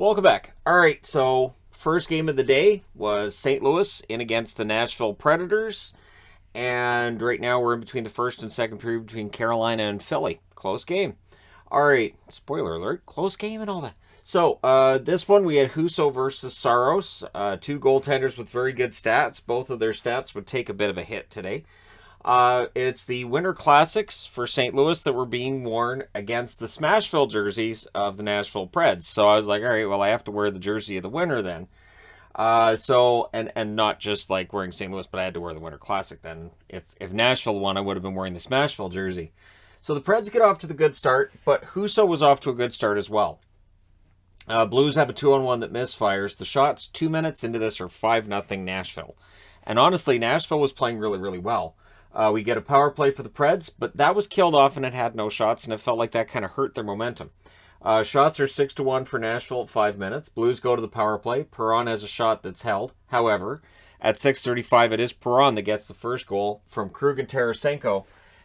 Welcome back. All right, so first game of the day was St. Louis in against the Nashville Predators. And right now we're in between the first and second period between Carolina and Philly. Close game. All right, spoiler alert, close game and all that. So this one we had Husso versus Saros, two goaltenders with very good stats. Both of their stats would take a bit of a hit today. It's the Winter Classics for St. Louis that were being worn against the Smashville jerseys of the Nashville Preds. So I was like, all right, well, I have to wear the jersey of the winner then. And not just like wearing St. Louis, but I had to wear the Winter Classic then. If Nashville won, I would have been wearing the Smashville jersey. So the Preds get off to the good start, but Husso was off to a good start as well. Blues have a 2-on-1 that misfires. The shots 2 minutes into this are 5-0 Nashville. And honestly, Nashville was playing really, really well. We get a power play for the Preds, but that was killed off and it had no shots, and it felt like that kind of hurt their momentum. Shots are 6-1 for Nashville at 5 minutes. Blues go to the power play. Perron has a shot that's held. However, at 6:35, it is Perron that gets the first goal from Krug and Tarasenko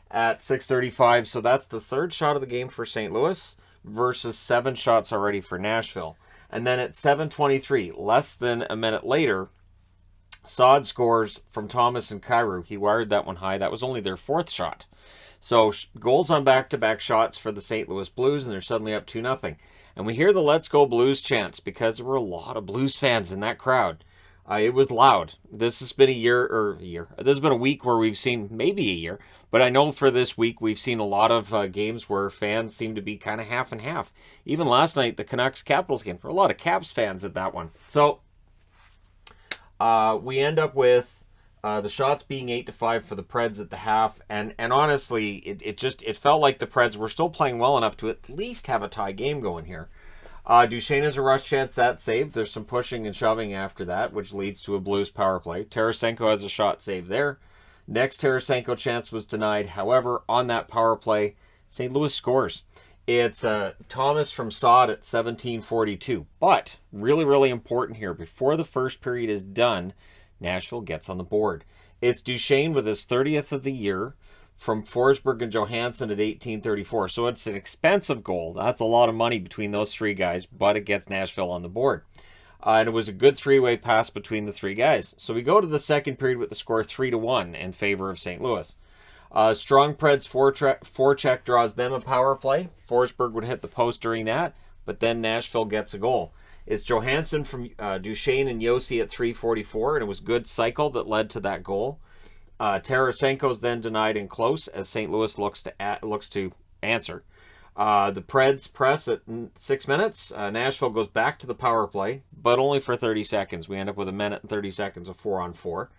at 6:35. So that's the third shot of the game for St. Louis versus 7 shots already for Nashville. And then at 7:23, less than a minute later, Saad scores from Thomas and Kyrou. He wired that one high. That was only their 4th shot. So goals on back-to-back shots for the St. Louis Blues, and they're suddenly up 2-0. And we hear the Let's Go Blues chants because there were a lot of Blues fans in that crowd. It was loud. This has been This has been a week where we've seen, maybe a year, but I know for this week we've seen a lot of games where fans seem to be kind of half and half. Even last night, the Canucks-Capitals game, there were a lot of Caps fans at that one. So we end up with the shots being 8-5 for the Preds at the half, and honestly, it felt like the Preds were still playing well enough to at least have a tie game going here. Duchesne has a rush chance that saved. There's some pushing and shoving after that, which leads to a Blues power play. Tarasenko has a shot saved there. Next Tarasenko chance was denied. However, on that power play, St. Louis scores. It's Thomas from Saad at 17:42. But, really, really important here, before the first period is done, Nashville gets on the board. It's Duchesne with his 30th of the year from Forsberg and Johansson at 18:34. So it's an expensive goal. That's a lot of money between those three guys, but it gets Nashville on the board. And it was a good three-way pass between the three guys. So we go to the second period with the score 3-1 in favor of St. Louis. Strong Preds forecheck draws them a power play. Forsberg would hit the post during that, but then Nashville gets a goal. It's Johansson from Duchesne and Yossi at 3:44, and it was good cycle that led to that goal. Tarasenko's then denied in close as St. Louis looks to answer. The Preds press at 6 minutes. Nashville goes back to the power play, but only for 30 seconds. We end up with 1 minute and 30 seconds of 4-on-4.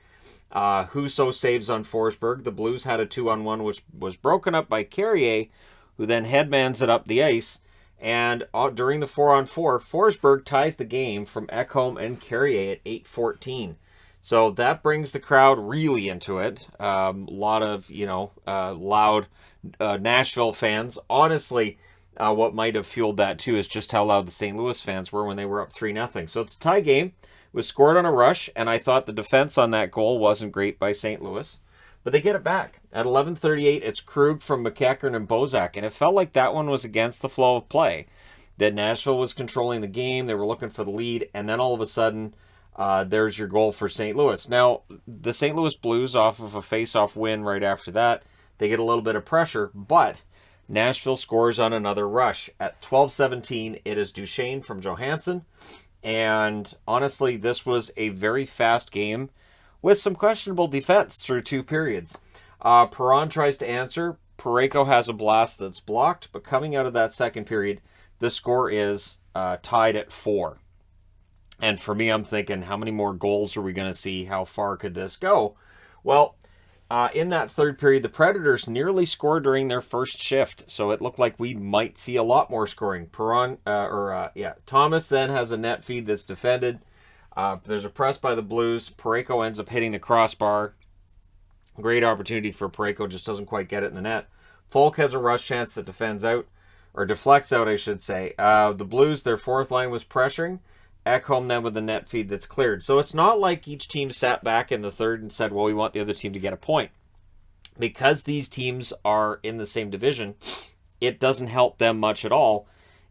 Husso saves on Forsberg. The Blues had a 2-on-1, which was broken up by Carrier, who then headmans it up the ice. And during the 4-on-4, Forsberg ties the game from Ekholm and Carrier at 8:14. So that brings the crowd really into it. A lot of, loud Nashville fans. Honestly, what might have fueled that too is just how loud the St. Louis fans were when they were up 3-0. So it's a tie game. It was scored on a rush, and I thought the defense on that goal wasn't great by St. Louis. But they get it back. At 11:38, it's Krug from McEachern and Bozak, and it felt like that one was against the flow of play. That Nashville was controlling the game, they were looking for the lead, and then all of a sudden, there's your goal for St. Louis. Now, the St. Louis Blues, off of a face-off win right after that, they get a little bit of pressure, but Nashville scores on another rush. At 12:17, it is Duchesne from Johansson, and honestly, this was a very fast game with some questionable defense through 2 periods. Perron tries to answer. Parayko has a blast that's blocked, but coming out of that second period, the score is tied at 4. And for me, I'm thinking, how many more goals are we going to see? How far could this go? Well, in that third period, the Predators nearly scored during their first shift, so it looked like we might see a lot more scoring. Thomas then has a net feed that's defended. There's a press by the Blues. Parayko ends up hitting the crossbar. Great opportunity for Parayko, just doesn't quite get it in the net. Folk has a rush chance that deflects out, I should say. The Blues, their fourth line was pressuring. Ekholm then with the net feed that's cleared. So it's not like each team sat back in the third and said, well, we want the other team to get a point. Because these teams are in the same division, it doesn't help them much at all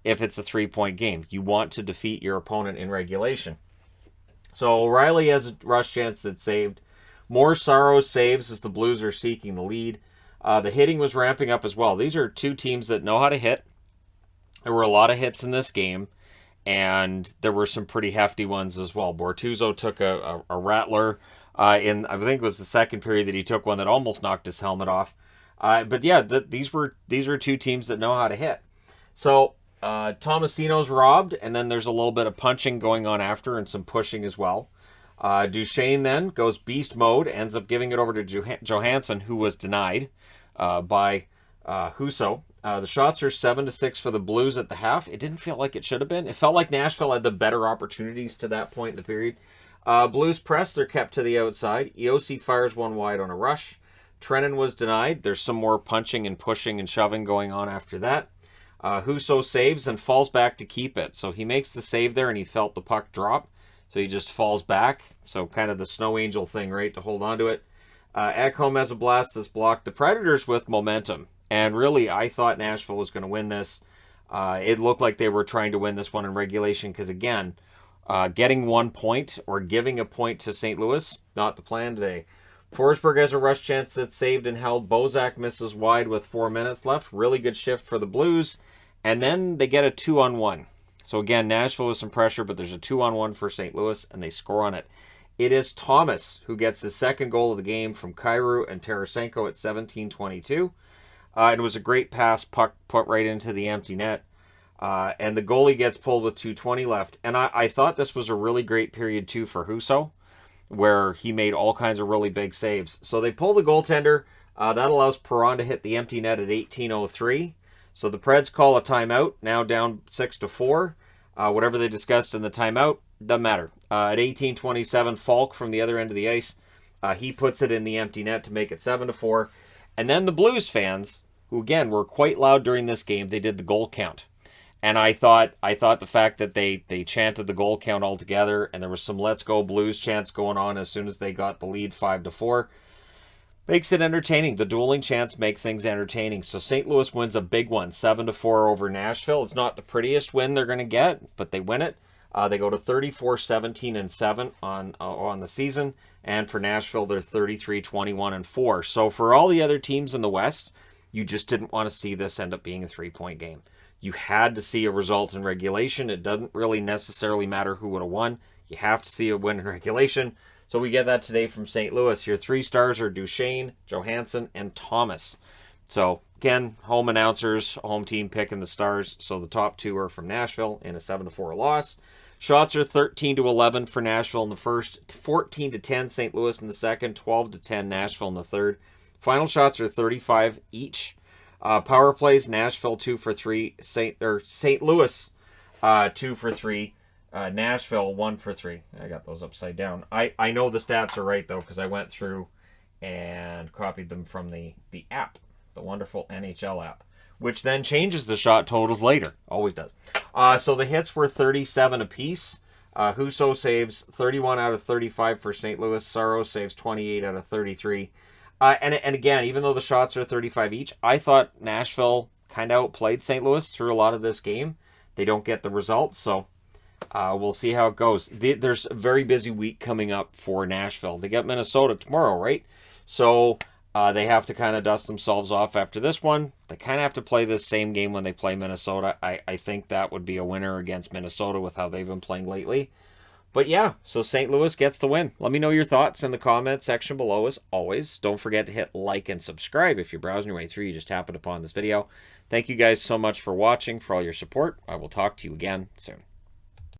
if it's a 3-point game. You want to defeat your opponent in regulation. So O'Reilly has a rush chance that saved. More Sorrow saves as the Blues are seeking the lead. The hitting was ramping up as well. These are two teams that know how to hit. There were a lot of hits in this game, and there were some pretty hefty ones as well. Bortuzzo took a rattler in, I think it was the second period that he took one that almost knocked his helmet off. But yeah, these are two teams that know how to hit. So Tomasino's robbed, and then there's a little bit of punching going on after and some pushing as well. Duchesne then goes beast mode, ends up giving it over to Johansson, who was denied by Husso. The shots are 7-6 for the Blues at the half. It didn't feel like it should have been. It felt like Nashville had the better opportunities to that point in the period. Blues press, they're kept to the outside. Eosi fires one wide on a rush. Trennan was denied. There's some more punching and pushing and shoving going on after that. Husso saves and falls back to keep it. So he makes the save there, and he felt the puck drop. So he just falls back. So kind of the snow angel thing, right, to hold on to it. Ekholm has a blast that's blocked. The Predators with momentum. And really, I thought Nashville was going to win this. It looked like they were trying to win this one in regulation because, again, getting 1 point or giving a point to St. Louis, not the plan today. Forsberg has a rush chance that's saved and held. Bozak misses wide with 4 minutes left. Really good shift for the Blues. And then they get a 2-on-1. So again, Nashville with some pressure, but there's a 2-on-1 for St. Louis, and they score on it. It is Thomas who gets his second goal of the game from Kyrou and Tarasenko at 17:22. It was a great pass, puck put right into the empty net. And the goalie gets pulled with 2:20 left. And I thought this was a really great period, too, for Husso, where he made all kinds of really big saves. So they pull the goaltender. That allows Perron to hit the empty net at 18:03. So the Preds call a timeout, now down 6-4. Whatever they discussed in the timeout, doesn't matter. At 18:27, Falk from the other end of the ice, he puts it in the empty net to make it 7-4. And then the Blues fans, who again were quite loud during this game, they did the goal count. And I thought the fact that they chanted the goal count all together, and there was some "Let's Go Blues" chants going on as soon as they got the lead 5-4, makes it entertaining. The dueling chants make things entertaining. So St. Louis wins a big one, 7-4 over Nashville. It's not the prettiest win they're going to get, but they win it. They go to 34-17-7 on the season, and for Nashville, they're 33-21-4. So for all the other teams in the West, you just didn't want to see this end up being a 3-point game. You had to see a result in regulation. It doesn't really necessarily matter who would have won. You have to see a win in regulation. So we get that today from St. Louis. Your 3 stars are Duchesne, Johansson, and Thomas. So again, home announcers, home team picking the stars. So the top 2 are from Nashville in a 7-4 loss. Shots are 13-11 for Nashville in the first, 14-10 St. Louis in the second, 12-10 Nashville in the third. Final shots are 35 each. Power plays, Nashville 2 for 3, St. Louis 2 for 3, Nashville 1 for 3. I got those upside down. I know the stats are right though, because I went through and copied them from the app, the wonderful NHL app, which then changes the shot totals later. Always does. So the hits were 37 apiece. Husso saves 31 out of 35 for St. Louis. Sorrow saves 28 out of 33. And again, even though the shots are 35 each, I thought Nashville kind of outplayed St. Louis through a lot of this game. They don't get the results, so we'll see how it goes. There's a very busy week coming up for Nashville. They got Minnesota tomorrow, right? So they have to kind of dust themselves off after this one. They kind of have to play this same game when they play Minnesota. I think that would be a winner against Minnesota with how they've been playing lately. But yeah, so St. Louis gets the win. Let me know your thoughts in the comment section below as always. Don't forget to hit like and subscribe if you're browsing your way through. You just happened upon this video. Thank you guys so much for watching, for all your support. I will talk to you again soon.